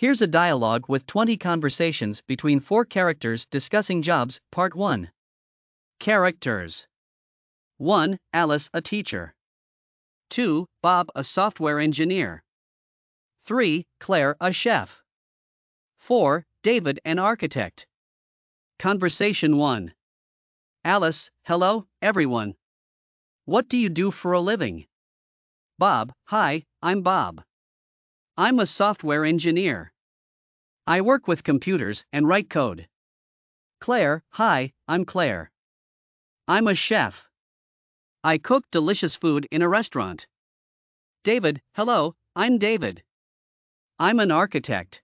Here's a dialogue with 20 conversations between 4 characters discussing jobs, Part 1. Characters. 1. Alice, a teacher. 2. Bob, a software engineer. 3. Claire, a chef. 4. David, an architect. Conversation 1. Alice: hello, everyone. What do you do for a living? Bob: hi, I'm Bob. I'm a software engineer. I work with computers and write code. Claire: hi, I'm Claire. I'm a chef. I cook delicious food in a restaurant. David: hello, I'm David. I'm an architect.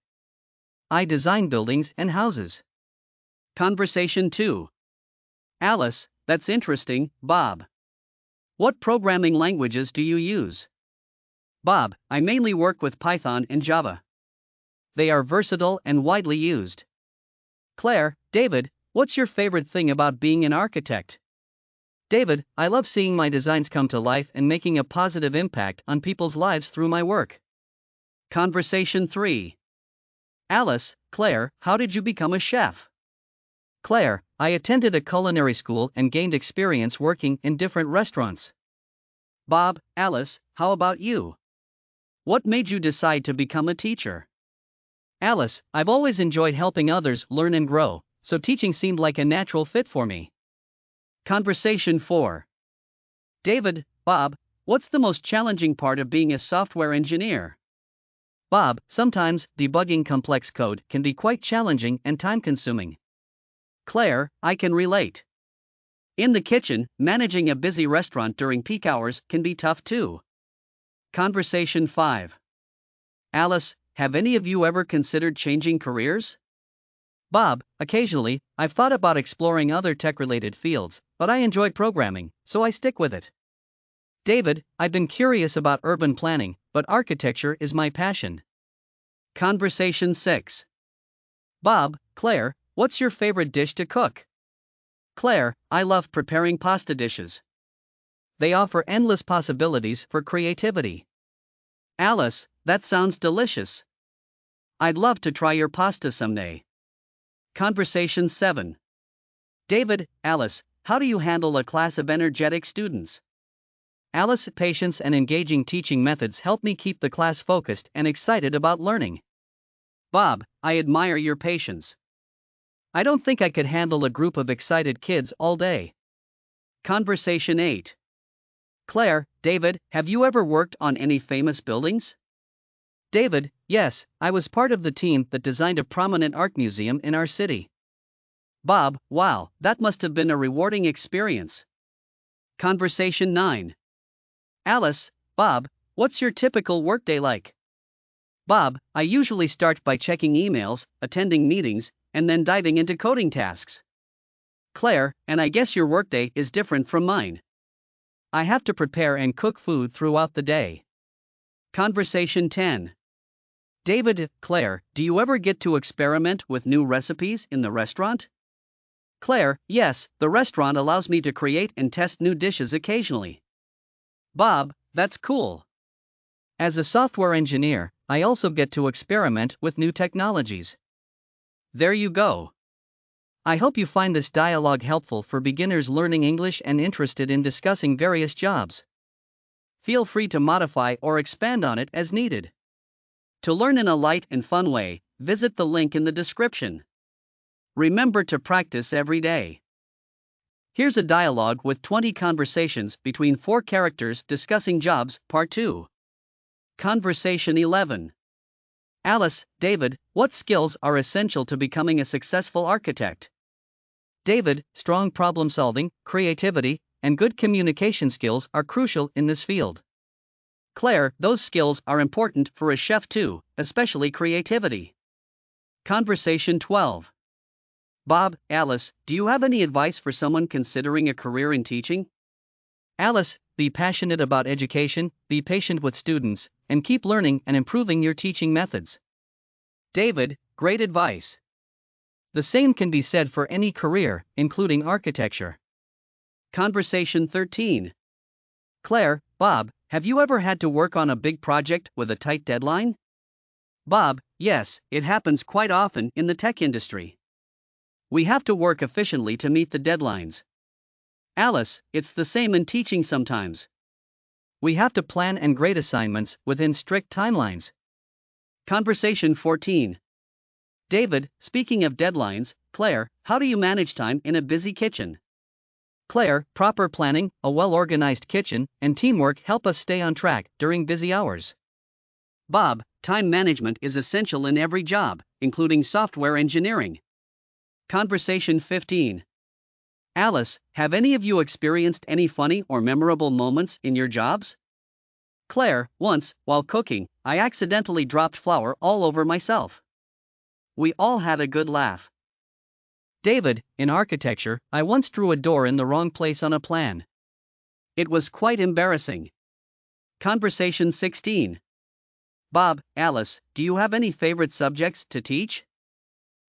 I design buildings and houses. Conversation 2. Alice: that's interesting, Bob. What programming languages do you use? Bob: I mainly work with Python and Java. They are versatile and widely used. Claire: David, what's your favorite thing about being an architect? David: I love seeing my designs come to life and making a positive impact on people's lives through my work. Conversation 3. Alice: Claire, how did you become a chef? Claire: I attended a culinary school and gained experience working in different restaurants. Bob: Alice, how about you? What made you decide to become a teacher? Alice: I've always enjoyed helping others learn and grow, so teaching seemed like a natural fit for me. Conversation 4. David: Bob, what's the most challenging part of being a software engineer? Bob: sometimes debugging complex code can be quite challenging and time-consuming. Claire: I can relate. In the kitchen, managing a busy restaurant during peak hours can be tough too. Conversation 5. Alice: have any of you ever considered changing careers? Bob: occasionally, I've thought about exploring other tech-related fields, but I enjoy programming, so I stick with it. David: I've been curious about urban planning, but architecture is my passion. Conversation 6. Bob: Claire, what's your favorite dish to cook? Claire: I love preparing pasta dishes. They offer endless possibilities for creativity. Alice: that sounds delicious. I'd love to try your pasta someday. Conversation 7. David: Alice, how do you handle a class of energetic students? Alice: patience and engaging teaching methods help me keep the class focused and excited about learning. Bob: I admire your patience. I don't think I could handle a group of excited kids all day. Conversation 8. Claire: David, have you ever worked on any famous buildings? David: yes, I was part of the team that designed a prominent art museum in our city. Bob: wow, that must have been a rewarding experience. Conversation 9. Alice: Bob, what's your typical workday like? Bob: I usually start by checking emails, attending meetings, and then diving into coding tasks. Claire: and I guess your workday is different from mine. I have to prepare and cook food throughout the day. Conversation 10. David: Claire, do you ever get to experiment with new recipes in the restaurant? Claire: yes, the restaurant allows me to create and test new dishes occasionally. Bob: that's cool. As a software engineer, I also get to experiment with new technologies. There you go. I hope you find this dialogue helpful for beginners learning English and interested in discussing various jobs. Feel free to modify or expand on it as needed. To learn in a light and fun way, visit the link in the description. Remember to practice every day. Here's a dialogue with 20 conversations between 4 characters discussing jobs, Part 2. Conversation 11. Alice: David, what skills are essential to becoming a successful architect? David: strong problem solving, creativity, and good communication skills are crucial in this field. Claire: those skills are important for a chef too, especially creativity. Conversation 12. Bob: Alice, do you have any advice for someone considering a career in teaching? Alice: be passionate about education, be patient with students, and keep learning and improving your teaching methods. David: great advice. The same can be said for any career, including architecture. Conversation 13. Claire: Bob, have you ever had to work on a big project with a tight deadline? Bob: yes, it happens quite often in the tech industry. We have to work efficiently to meet the deadlines. Alice, it's the same in teaching sometimes. We have to plan and grade assignments within strict timelines. Conversation 14. David, speaking of deadlines, Claire, how do you manage time in a busy kitchen? Claire, proper planning, a well-organized kitchen, and teamwork help us stay on track during busy hours. Bob, time management is essential in every job, including software engineering. Conversation 15. Alice, have any of you experienced any funny or memorable moments in your jobs? Claire, once, while cooking, I accidentally dropped flour all over myself. We all had a good laugh. David, in architecture, I once drew a door in the wrong place on a plan. It was quite embarrassing. Conversation 16. Bob, Alice, do you have any favorite subjects to teach?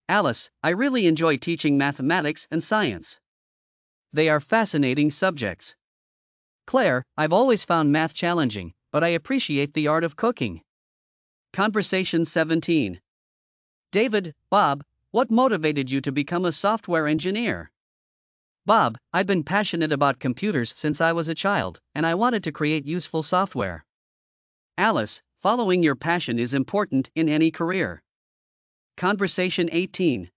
Alice, I really enjoy teaching mathematics and science. They are fascinating subjects. Claire, I've always found math challenging, but I appreciate the art of cooking. Conversation 17. David, Bob, what motivated you to become a software engineer? Bob, I've been passionate about computers since I was a child, and I wanted to create useful software. Alice, following your passion is important in any career. Conversation 18.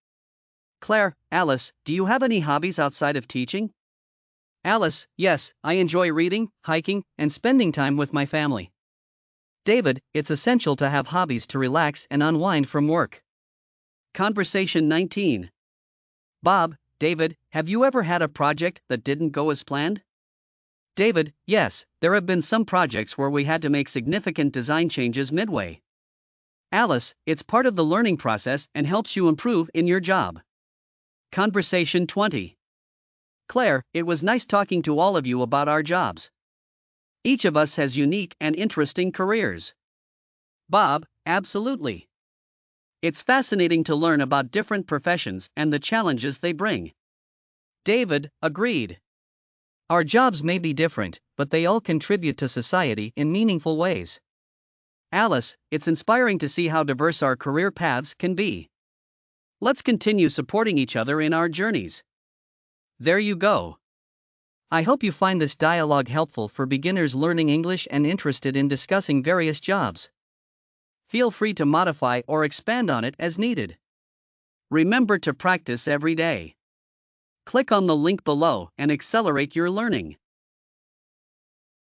Claire, Alice, do you have any hobbies outside of teaching? Alice, yes, I enjoy reading, hiking, and spending time with my family. David, it's essential to have hobbies to relax and unwind from work. Conversation 19. Bob, David, have you ever had a project that didn't go as planned? David, yes, there have been some projects where we had to make significant design changes midway. Alice, it's part of the learning process and helps you improve in your job. Conversation 20. Claire, it was nice talking to all of you about our jobs. Each of us has unique and interesting careers. Bob, absolutely. It's fascinating to learn about different professions and the challenges they bring. David, agreed. Our jobs may be different, but they all contribute to society in meaningful ways. Alice, it's inspiring to see how diverse our career paths can be. Let's continue supporting each other in our journeys. There you go. I hope you find this dialogue helpful for beginners learning English and interested in discussing various jobs. Feel free to modify or expand on it as needed. Remember to practice every day. Click on the link below and accelerate your learning.